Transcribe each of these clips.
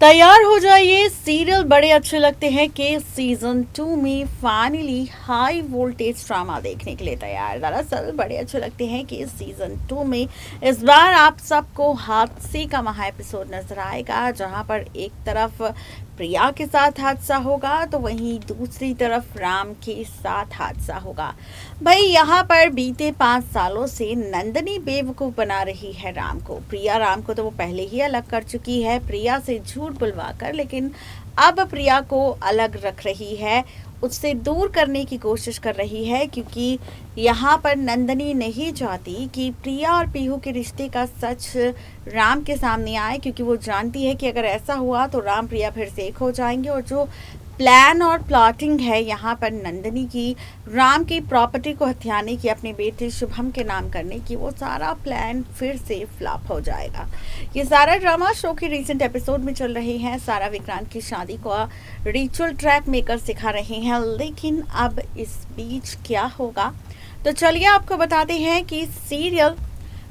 तैयार हो जाइए, सीरियल बड़े अच्छे लगते हैं कि सीजन 2 में फाइनली हाई वोल्टेज ड्रामा देखने के लिए तैयार। दरअसल बड़े अच्छे लगते हैं कि सीजन 2 में इस बार आप सबको हादसे का महा एपिसोड नजर आएगा, जहां पर एक तरफ प्रिया के साथ हादसा होगा तो वहीं दूसरी तरफ राम के साथ हादसा होगा। भाई यहाँ पर बीते 5 सालों से नंदनी बेवकूफ बना रही है राम को। प्रिया राम को तो वो पहले ही अलग कर चुकी है प्रिया से झूठ बुलवा कर, लेकिन अब प्रिया को अलग रख रही है, उससे दूर करने की कोशिश कर रही है, क्योंकि यहाँ पर नंदनी नहीं चाहती कि प्रिया और पीहू के रिश्ते का सच राम के सामने आए, क्योंकि वो जानती है कि अगर ऐसा हुआ तो राम प्रिया फिर से एक हो जाएंगे। और जो प्लान और प्लॉटिंग है यहाँ पर नंदनी की राम की प्रॉपर्टी को हथियाने की, अपने बेटे शुभम के नाम करने की, वो सारा प्लान फिर से फ्लॉप हो जाएगा। ये सारा ड्रामा शो के रीसेंट एपिसोड में चल रहे हैं। सारा विक्रांत की शादी को रिचुअल ट्रैक मेकर सिखा रहे हैं, लेकिन अब इस बीच क्या होगा, तो चलिए आपको बताते हैं कि सीरियल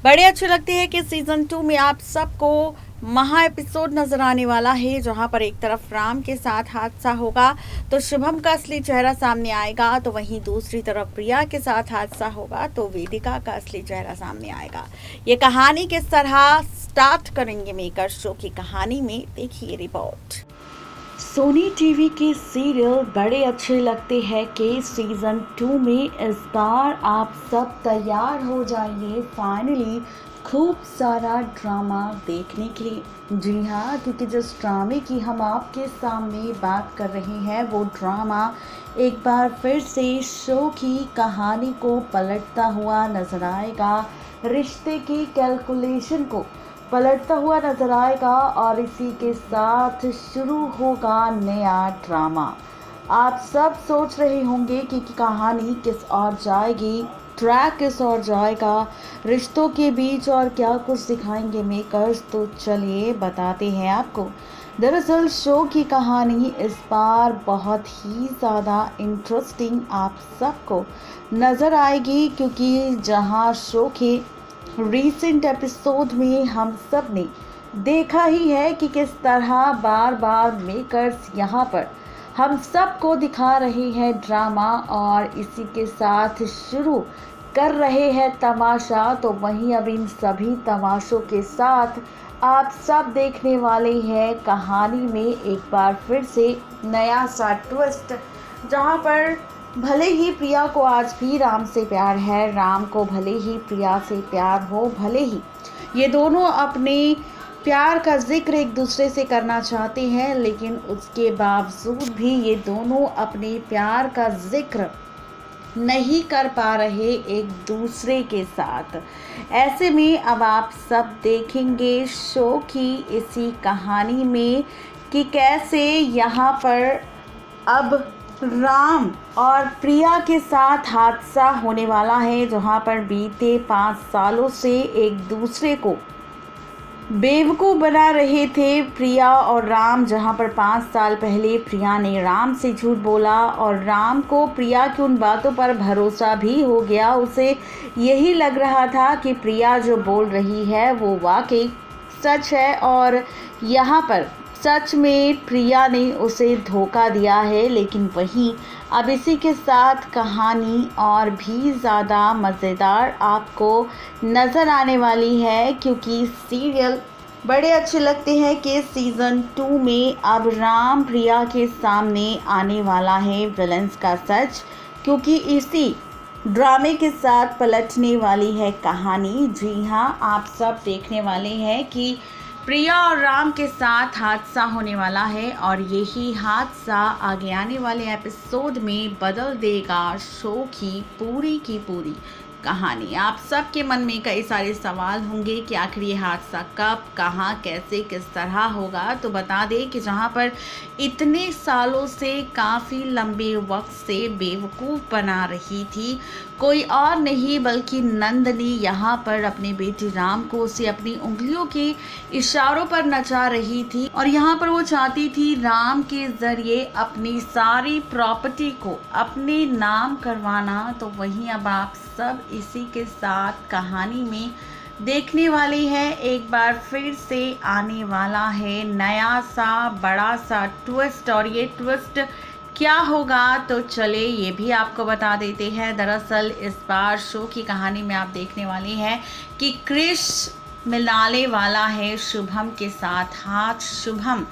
बड़े अच्छे लगते हैं कि सीजन 2 में आप सबको महा एपिसोड नजर आने वाला है, जहां पर एक तरफ राम के साथ हादसा होगा तो शुभम का असली चेहरा सामने आएगा, तो वहीं दूसरी तरफ प्रिया के साथ हादसा होगा तो वेदिका का असली चेहरा सामने आएगा। ये कहानी किस तरह स्टार्ट करेंगे मेकर शो की कहानी में, देखिए रिपोर्ट। सोनी टीवी के सीरियल बड़े अच्छे लगते हैं कि सीजन 2 में इस बार आप सब तैयार हो जाइए फाइनली खूब सारा ड्रामा देखने के लिए। जी हाँ, क्योंकि जिस ड्रामे की हम आपके सामने बात कर रहे हैं वो ड्रामा एक बार फिर से शो की कहानी को पलटता हुआ नजर आएगा, रिश्ते की कैलकुलेशन को पलटता हुआ नजर आएगा, और इसी के साथ शुरू होगा नया ड्रामा। आप सब सोच रहे होंगे कि कहानी किस ओर जाएगी, ट्रैक किस ओर जाएगा, रिश्तों के बीच और क्या कुछ दिखाएंगे मेकर्स, तो चलिए बताते हैं आपको। दरअसल शो की कहानी इस बार बहुत ही ज़्यादा इंटरेस्टिंग आप सबको नज़र आएगी, क्योंकि जहां शो के रीसेंट एपिसोड में हम सब ने देखा ही है कि किस तरह बार बार मेकर्स यहाँ पर हम सबको दिखा रहे हैं ड्रामा, और इसी के साथ शुरू कर रहे हैं तमाशा, तो वहीं अब इन सभी तमाशों के साथ आप सब देखने वाले हैं कहानी में एक बार फिर से नया सा ट्विस्ट, जहां पर भले ही प्रिया को आज भी राम से प्यार है, राम को भले ही प्रिया से प्यार हो, भले ही ये दोनों अपने प्यार का जिक्र एक दूसरे से करना चाहते हैं, लेकिन उसके बावजूद भी ये दोनों अपने प्यार का जिक्र नहीं कर पा रहे एक दूसरे के साथ। ऐसे में अब आप सब देखेंगे शो की इसी कहानी में कि कैसे यहाँ पर अब राम और प्रिया के साथ हादसा होने वाला है, जहां पर बीते 5 सालों से एक दूसरे को बेवकूफ़ बना रहे थे प्रिया और राम। जहां पर 5 साल पहले प्रिया ने राम से झूठ बोला और राम को प्रिया की उन बातों पर भरोसा भी हो गया। उसे यही लग रहा था कि प्रिया जो बोल रही है वो वाकई सच है, और यहाँ पर सच में प्रिया ने उसे धोखा दिया है। लेकिन वहीं अब इसी के साथ कहानी और भी ज़्यादा मज़ेदार आपको नज़र आने वाली है, क्योंकि सीरियल बड़े अच्छे लगते हैं कि सीज़न 2 में अब राम प्रिया के सामने आने वाला है विलन्स का सच, क्योंकि इसी ड्रामे के साथ पलटने वाली है कहानी। जी हाँ, आप सब देखने वाले हैं कि प्रिया और राम के साथ हादसा होने वाला है, और यही हादसा आगे आने वाले एपिसोड में बदल देगा शो की पूरी कहानी। आप सबके मन में कई सारे सवाल होंगे कि आखिर ये हादसा कब, कहाँ, कैसे, किस तरह होगा। तो बता दें कि जहाँ पर इतने सालों से काफ़ी लंबे वक्त से बेवकूफ़ बना रही थी कोई और नहीं बल्कि नंदनी, यहाँ पर अपने बेटे राम को उसे अपनी उंगलियों के इशारों पर नचा रही थी, और यहाँ पर वो चाहती थी राम के ज़रिए अपनी सारी प्रॉपर्टी को अपने नाम करवाना। तो वहीं अब आप सब इसी के साथ कहानी में देखने वाली है। एक बार फिर से आने वाला है नया सा बड़ा सा ट्विस्ट, और ये ट्विस्ट क्या होगा तो चले ये भी आपको बता देते हैं। दरअसल इस बार शो की कहानी में आप देखने वाली हैं कि क्रिश मिलाने वाला है शुभम के साथ हाथ, शुभम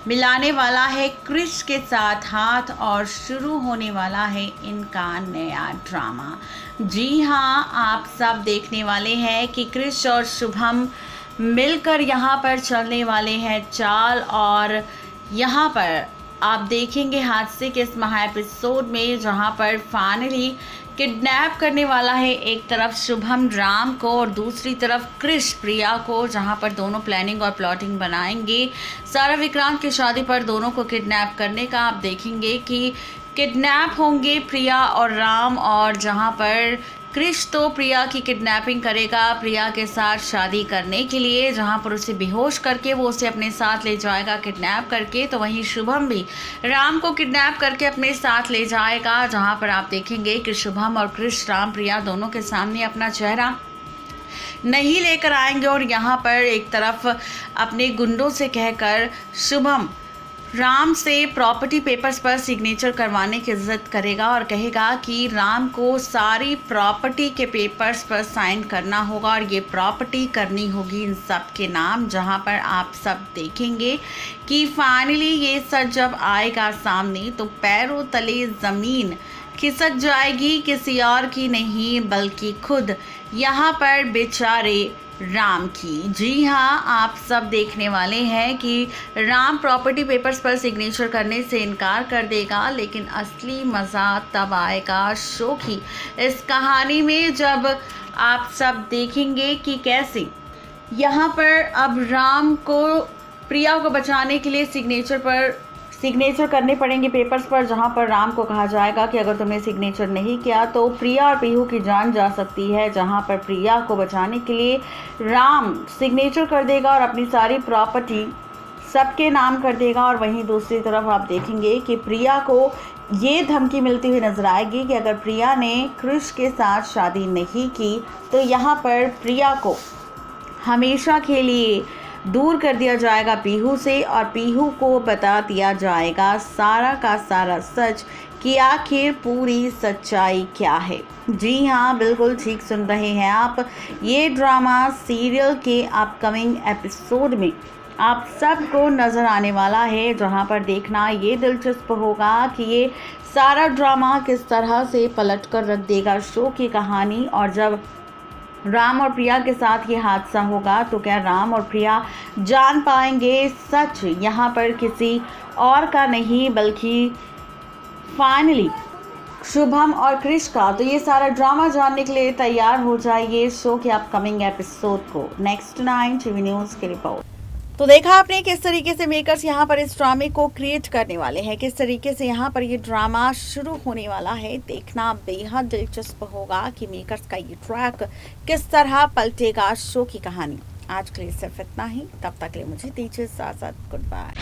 मिलाने वाला है क्रिश के साथ हाथ, और शुरू होने वाला है इनका नया ड्रामा। जी हाँ, आप सब देखने वाले हैं कि क्रिश और शुभम मिलकर यहाँ पर चलने वाले हैं चाल, और यहाँ पर आप देखेंगे हादसे के इस महा एपिसोड में जहाँ पर फाइनली किडनैप करने वाला है एक तरफ शुभम राम को और दूसरी तरफ क्रिश प्रिया को, जहां पर दोनों प्लानिंग और प्लॉटिंग बनाएंगे सारा विक्रांत की शादी पर दोनों को किडनैप करने का। आप देखेंगे कि किडनैप होंगे प्रिया और राम, और जहां पर क्रिश तो प्रिया की किडनैपिंग करेगा प्रिया के साथ शादी करने के लिए, जहां पर उसे बेहोश करके वो उसे अपने साथ ले जाएगा किडनैप करके। तो वहीं शुभम भी राम को किडनैप करके अपने साथ ले जाएगा, जहां पर आप देखेंगे कि शुभम और क्रिश राम प्रिया दोनों के सामने अपना चेहरा नहीं लेकर आएंगे, और यहाँ पर एक तरफ अपने गुंडों से कहकर शुभम राम से प्रॉपर्टी पेपर्स पर सिग्नेचर करवाने की जिद करेगा और कहेगा कि राम को सारी प्रॉपर्टी के पेपर्स पर साइन करना होगा और ये प्रॉपर्टी करनी होगी इन सब के नाम। जहां पर आप सब देखेंगे कि फाइनली ये सच जब आएगा सामने तो पैरों तले ज़मीन खिसक जाएगी, किसी और की नहीं बल्कि खुद यहाँ पर बेचारे राम की। जी हाँ, आप सब देखने वाले हैं कि राम प्रॉपर्टी पेपर्स पर सिग्नेचर करने से इनकार कर देगा, लेकिन असली मज़ा तब आएगा शो की इस कहानी में जब आप सब देखेंगे कि कैसे यहाँ पर अब राम को प्रिया को बचाने के लिए सिग्नेचर करने पड़ेंगे पेपर्स पर, जहां पर राम को कहा जाएगा कि अगर तुमने सिग्नेचर नहीं किया तो प्रिया और पीहू की जान जा सकती है। जहां पर प्रिया को बचाने के लिए राम सिग्नेचर कर देगा और अपनी सारी प्रॉपर्टी सबके नाम कर देगा, और वहीं दूसरी तरफ आप देखेंगे कि प्रिया को ये धमकी मिलती हुई नजर आएगी कि अगर प्रिया ने क्रिश के साथ शादी नहीं की तो यहाँ पर प्रिया को हमेशा के लिए दूर कर दिया जाएगा पीहू से, और पीहू को बता दिया जाएगा सारा का सारा सच कि आखिर पूरी सच्चाई क्या है। जी हाँ, बिल्कुल ठीक सुन रहे हैं आप। ये ड्रामा सीरियल के अपकमिंग एपिसोड में आप सबको नज़र आने वाला है, जहाँ पर देखना ये दिलचस्प होगा कि ये सारा ड्रामा किस तरह से पलट कर रख देगा शो की कहानी। और जब राम और प्रिया के साथ ये हादसा होगा तो क्या राम और प्रिया जान पाएंगे सच यहाँ पर किसी और का नहीं बल्कि फाइनली शुभम और क्रिश का। तो ये सारा ड्रामा जानने के लिए तैयार हो जाइए शो के अपकमिंग एपिसोड को। नेक्स्ट 9 टीवी न्यूज़ की रिपोर्ट। तो देखा आपने किस तरीके से मेकर्स यहाँ पर इस ड्रामे को क्रिएट करने वाले हैं, किस तरीके से यहाँ पर ये ड्रामा शुरू होने वाला है। देखना बेहद दिलचस्प होगा कि मेकर्स का ये ट्रैक किस तरह पलटेगा शो की कहानी। आज के लिए सिर्फ इतना ही, तब तक के लिए मुझे दीजिए इजाज़त। Good bye.